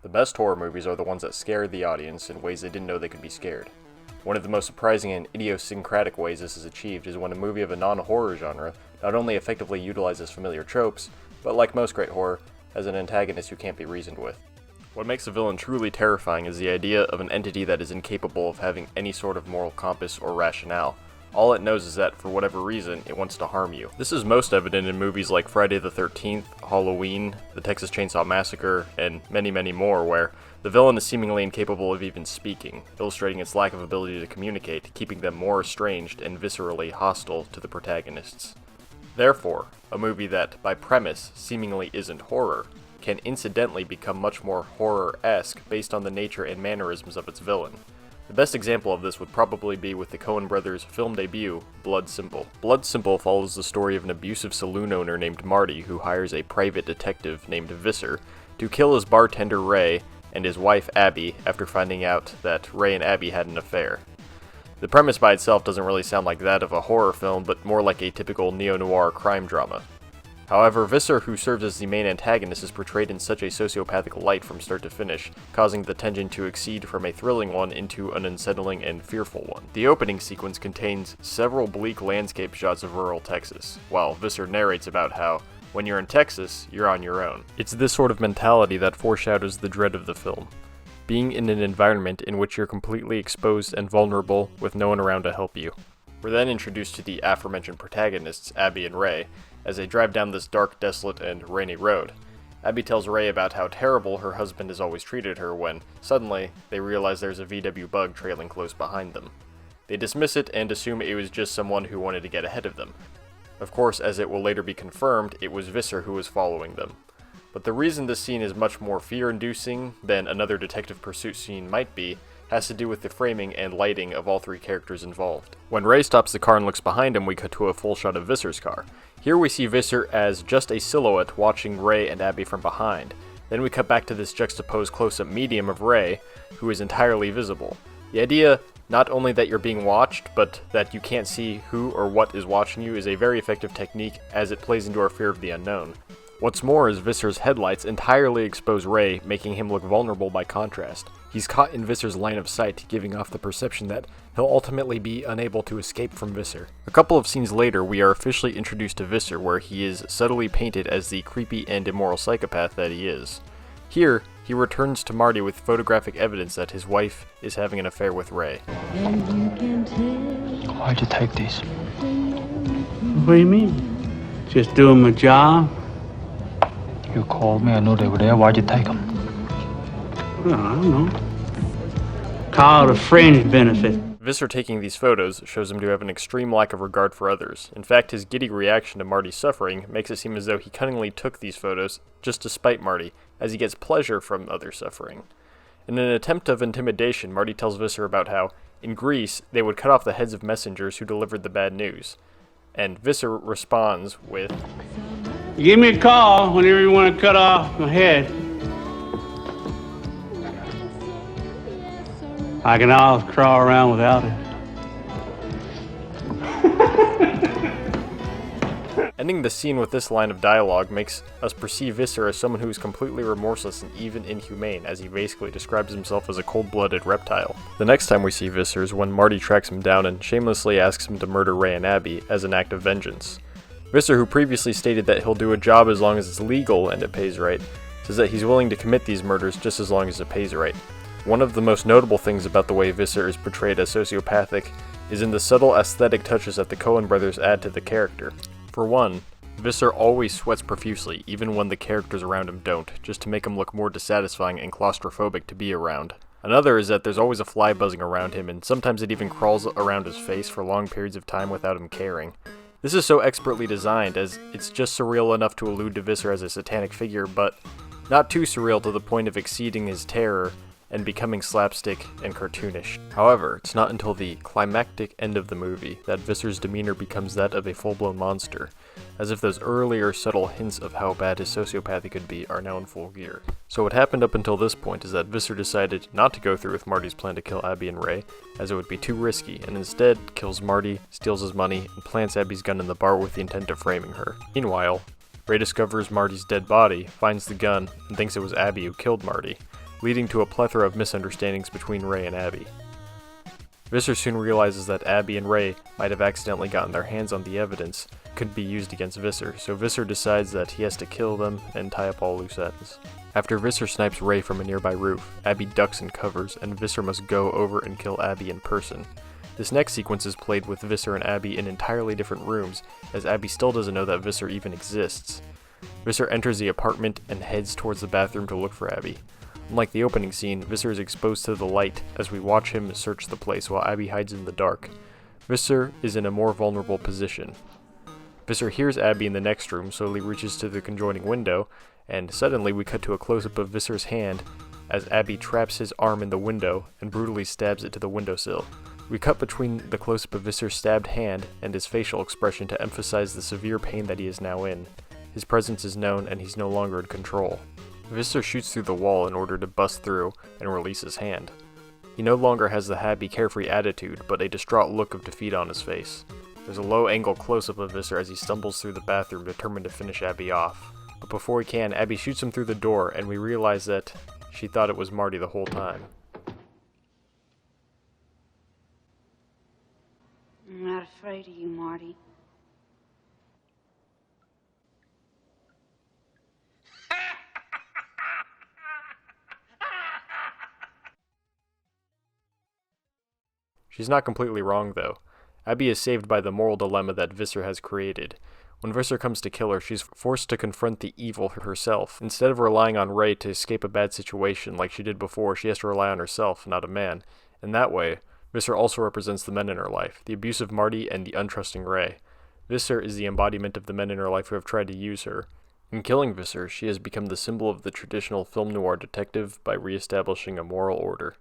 The best horror movies are the ones that scare the audience in ways they didn't know they could be scared. One of the most surprising and idiosyncratic ways this is achieved is when a movie of a non-horror genre not only effectively utilizes familiar tropes, but like most great horror, has an antagonist who can't be reasoned with. What makes a villain truly terrifying is the idea of an entity that is incapable of having any sort of moral compass or rationale. All it knows is that, for whatever reason, it wants to harm you. This is most evident in movies like Friday the 13th, Halloween, The Texas Chainsaw Massacre, and many, many more, where the villain is seemingly incapable of even speaking, illustrating its lack of ability to communicate, keeping them more estranged and viscerally hostile to the protagonists. Therefore, a movie that, by premise, seemingly isn't horror, can incidentally become much more horror-esque based on the nature and mannerisms of its villain. The best example of this would probably be with the Coen brothers' film debut, Blood Simple. Blood Simple follows the story of an abusive saloon owner named Marty who hires a private detective named Visser to kill his bartender Ray and his wife Abby after finding out that Ray and Abby had an affair. The premise by itself doesn't really sound like that of a horror film, but more like a typical neo-noir crime drama. However, Visser, who serves as the main antagonist, is portrayed in such a sociopathic light from start to finish, causing the tension to exceed from a thrilling one into an unsettling and fearful one. The opening sequence contains several bleak landscape shots of rural Texas, while Visser narrates about how, when you're in Texas, you're on your own. It's this sort of mentality that foreshadows the dread of the film. Being in an environment in which you're completely exposed and vulnerable with no one around to help you. We're then introduced to the aforementioned protagonists, Abby and Ray, as they drive down this dark, desolate, and rainy road. Abby tells Ray about how terrible her husband has always treated her when, suddenly, they realize there's a VW bug trailing close behind them. They dismiss it and assume it was just someone who wanted to get ahead of them. Of course, as it will later be confirmed, it was Visser who was following them. But the reason this scene is much more fear-inducing than another detective pursuit scene might be has to do with the framing and lighting of all three characters involved. When Ray stops the car and looks behind him, we cut to a full shot of Visser's car. Here we see Visser as just a silhouette watching Ray and Abby from behind. Then we cut back to this juxtaposed close-up medium of Ray, who is entirely visible. The idea, not only that you're being watched, but that you can't see who or what is watching you, is a very effective technique as it plays into our fear of the unknown. What's more is Visser's headlights entirely expose Ray, making him look vulnerable by contrast. He's caught in Visser's line of sight, giving off the perception that he'll ultimately be unable to escape from Visser. A couple of scenes later, we are officially introduced to Visser, where he is subtly painted as the creepy and immoral psychopath that he is. Here, he returns to Marty with photographic evidence that his wife is having an affair with Ray. Why'd you take these? What do you mean? Just doing my job? You called me, I knew they were there. Why'd you take them? Well, I don't know. Call it a fringe benefit. Visser taking these photos shows him to have an extreme lack of regard for others. In fact, his giddy reaction to Marty's suffering makes it seem as though he cunningly took these photos just to spite Marty, as he gets pleasure from others' suffering. In an attempt of intimidation, Marty tells Visser about how, in Greece, they would cut off the heads of messengers who delivered the bad news. And Visser responds with, Give me a call whenever you want to cut off my head. I can always crawl around without it. Ending the scene with this line of dialogue makes us perceive Visser as someone who is completely remorseless and even inhumane, as he basically describes himself as a cold-blooded reptile. The next time we see Visser is when Marty tracks him down and shamelessly asks him to murder Ray and Abby as an act of vengeance. Visser, who previously stated that he'll do a job as long as it's legal and it pays right, says that he's willing to commit these murders just as long as it pays right. One of the most notable things about the way Visser is portrayed as sociopathic is in the subtle aesthetic touches that the Coen brothers add to the character. For one, Visser always sweats profusely, even when the characters around him don't, just to make him look more dissatisfying and claustrophobic to be around. Another is that there's always a fly buzzing around him, and sometimes it even crawls around his face for long periods of time without him caring. This is so expertly designed, as it's just surreal enough to allude to Visser as a satanic figure, but not too surreal to the point of exceeding his terror and becoming slapstick and cartoonish. However, it's not until the climactic end of the movie that Visser's demeanor becomes that of a full-blown monster, as if those earlier subtle hints of how bad his sociopathy could be are now in full gear. So what happened up until this point is that Visser decided not to go through with Marty's plan to kill Abby and Ray, as it would be too risky, and instead kills Marty, steals his money, and plants Abby's gun in the bar with the intent of framing her. Meanwhile, Ray discovers Marty's dead body, finds the gun, and thinks it was Abby who killed Marty. leading to a plethora of misunderstandings between Ray and Abby. Visser soon realizes that Abby and Ray might have accidentally gotten their hands on the evidence could be used against Visser, so Visser decides that he has to kill them and tie up all loose ends. After Visser snipes Ray from a nearby roof, Abby ducks and covers, and Visser must go over and kill Abby in person. This next sequence is played with Visser and Abby in entirely different rooms, as Abby still doesn't know that Visser even exists. Visser enters the apartment and heads towards the bathroom to look for Abby. Unlike the opening scene, Visser is exposed to the light as we watch him search the place while Abby hides in the dark. Visser is in a more vulnerable position. Visser hears Abby in the next room, slowly reaches to the conjoining window, and suddenly we cut to a close-up of Visser's hand as Abby traps his arm in the window and brutally stabs it to the windowsill. We cut between the close-up of Visser's stabbed hand and his facial expression to emphasize the severe pain that he is now in. His presence is known and he's no longer in control. Visser shoots through the wall in order to bust through and release his hand. He no longer has the happy, carefree attitude, but a distraught look of defeat on his face. There's a low-angle close-up of Visser as he stumbles through the bathroom determined to finish Abby off. But before he can, Abby shoots him through the door and we realize that she thought it was Marty the whole time. I'm not afraid of you, Marty. She's not completely wrong, though. Abby is saved by the moral dilemma that Visser has created. When Visser comes to kill her, she's forced to confront the evil herself. Instead of relying on Ray to escape a bad situation like she did before, she has to rely on herself, not a man. In that way, Visser also represents the men in her life, the abusive Marty and the untrusting Ray. Visser is the embodiment of the men in her life who have tried to use her. In killing Visser, she has become the symbol of the traditional film noir detective by reestablishing a moral order.